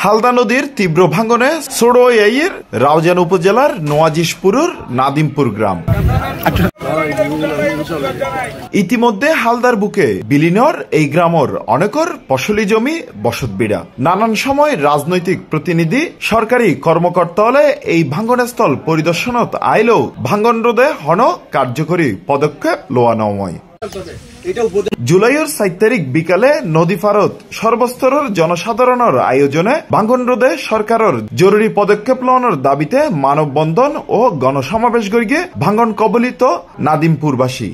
হালদা নদীর তীব্র ভাঙ্গনে সোড়োয়াইয়ের রাউজান উপজেলার নোয়াজিশপুরের নাদিমপুর গ্রাম। ইতিমধ্যে হালদার বুকে বিলীনর এই গ্রামের অনেকর ফসলি জমি বসতবিড়া। নানান সময় রাজনৈতিক প্রতিনিধি সরকারি কর্মকর্তালে এই ভাঙ্গনস্থল পরিদর্শনত আইলেও ভাঙ্গন রোধে হন কার্যকরী পদক্ষেপ লোয়া নয়। জুলাইয়ের 7 তারিখ বিকালে নদী পারত সর্বস্তরের জনসাধারণের আয়োজনে ভাঙ্গন রোধে সরকারের জরুরি পদক্ষেপ লওয়ানোর দাবিতে মানববন্ধন ও গণসমাবেশ গড়িয়ে ভাঙ্গন কবলিত নাদিমপুরবাসী।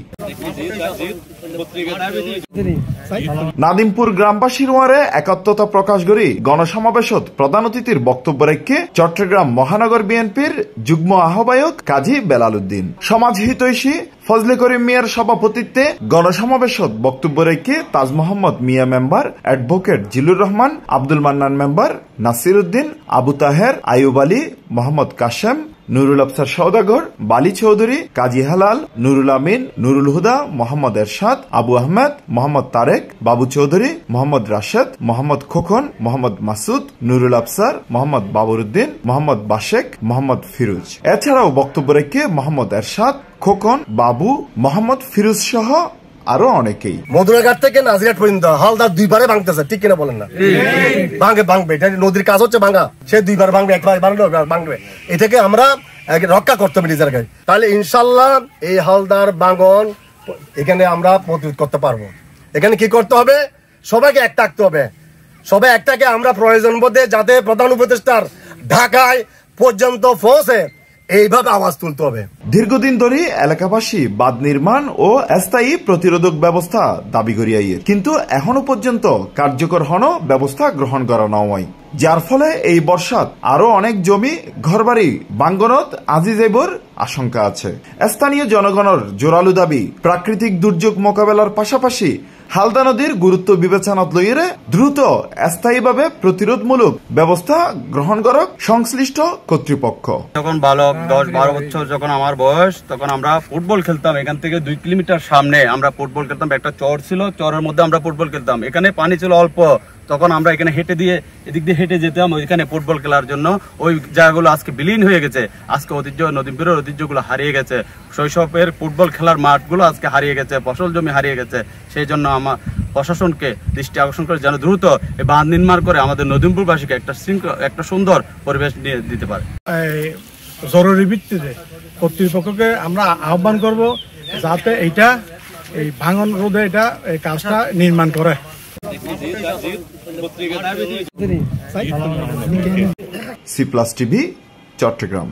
নাদিমপুর গ্রামবাসীর ওয়ারে একাত্মতা প্রকাশ করি গণসমাবেশত প্রধান অতিথির বক্তব্য রেখে চট্টগ্রাম মহানগর বিএনপির যুগ্ম আহ্বায়ক কাজী বেলাল উদ্দিন, সমাজ হিতৈষী ফজলে করিম মিয়ার সভাপতিত্বে গণসমাবেশত বক্তব্য রেখে Taj Mohammad Mia member, advocate Zillur Rahman, Abdul Mannan member, Nasir Uddin, Abu Taher, Ayub Ali, Mohammad Kashem, Nurul Afsar Saudagar, Bali Chowdhury, কাজী হালাল, নুরুল আমিন, নুরুল হুদা, মোহাম্মদ এরশাদ, আবু আহমেদ, মোহাম্মদ তারেক, বাবু চৌধুরী, মোহাম্মদ রাশেদ, মোহাম্মদ খোকন, মোহাম্মদ মাসুদ, নুরুল আফসার, মোহাম্মদ বাবরউদ্দিন, মোহাম্মদ বাশেক, মোহাম্মদ ফিরোজ। এছাড়াও বক্তব্য রেখে মোহাম্মদ এরশাদ, খোকন, বাবু, মোহাম্মদ ফিরোজ সহ আরো অনেকেই। মধুরাঘাট থেকে নাজিরহাট পর্যন্ত হালদার দুইবারে ভাঙতেছে, ঠিক কিনা বলেন না? ভাঙবে এটা নদীর কাজ হচ্ছে ভাঙা, সে দুইবার ভাঙবে, একবার ভাঙবে। এটাকে আমরা রক্ষা করতে হবে নিজের গায়ে, তাহলে ইনশাল্লাহ এই হালদার ভাঙন এখানে আমরা প্রতিরোধ করতে পারবো। এখানে কি করতে হবে? সবাইকে এক থাকতে হবে, সবাই একটাকে আমরা প্রয়োজন বোধে যাতে প্রধান উপদেষ্টার ঢাকায় পর্যন্ত পৌঁছে এইভাবে আওয়াজ তুলতে হবে। দীর্ঘদিন ধরে এলাকাবাসী বাঁধ নির্মাণ ও স্থায়ী প্রতিরোধক ব্যবস্থা দাবি করিয়াইয়ের, কিন্তু এখনো পর্যন্ত কার্যকর হন ব্যবস্থা গ্রহণ করা নয়, যার ফলে এই বর্ষাত আরো অনেক জমি ঘরবাড়ি ভাঙ্গনত আজি যাইবর আশঙ্কা আছে। স্থানীয় জনগণের জোরালো দাবি প্রাকৃতিক দুর্যোগ মোকাবেলার পাশাপাশি হালদা নদীর গুরুত্ব বিবেচনাত লইয়ে দ্রুত স্থায়ীভাবে প্রতিরোধমূলক ব্যবস্থা গ্রহণ করক সংশ্লিষ্ট কর্তৃপক্ষ। যখন বালক 10-12 বছর যখন আমার বয়স, তখন আমরা ফুটবল খেলতাম। এখান থেকে 2 কিলোমিটার সামনে আমরা ফুটবল খেলতাম। একটা চর ছিল, চরের মধ্যে আমরা ফুটবল খেলতাম। এখানে পানি ছিল অল্প, তখন আমরা এখানে হেঁটে দিয়ে এদিক দিয়ে হেঁটে যেতাম ওইখানে ফুটবল খেলার জন্য। ওই জায়গাগুলো আজকে বিলীন হয়ে গেছে। আজকে ঐতিহ্য, নদীপুরের ঐতিহ্যগুলো হারিয়ে গেছে। শৈশবের ফুটবল খেলার মাঠগুলো আজকে হারিয়ে গেছে, ফসল জমি হারিয়ে গেছে। সেই জন্য আমার প্রশাসনকে দৃষ্টি আকর্ষণ করে যেন দ্রুত এই বাঁধ নির্মাণ করে আমাদের নদীপুরবাসীকে একটা সুন্দর পরিবেশ নিয়ে দিতে পারে। জরুরি ভিত্তিতে কর্তৃপক্ষকে আমরা আহ্বান করব যাতে এইটা এই ভাঙন রোধে এটা এই কাজটা নির্মাণ করে। C+ TV, Chittagong.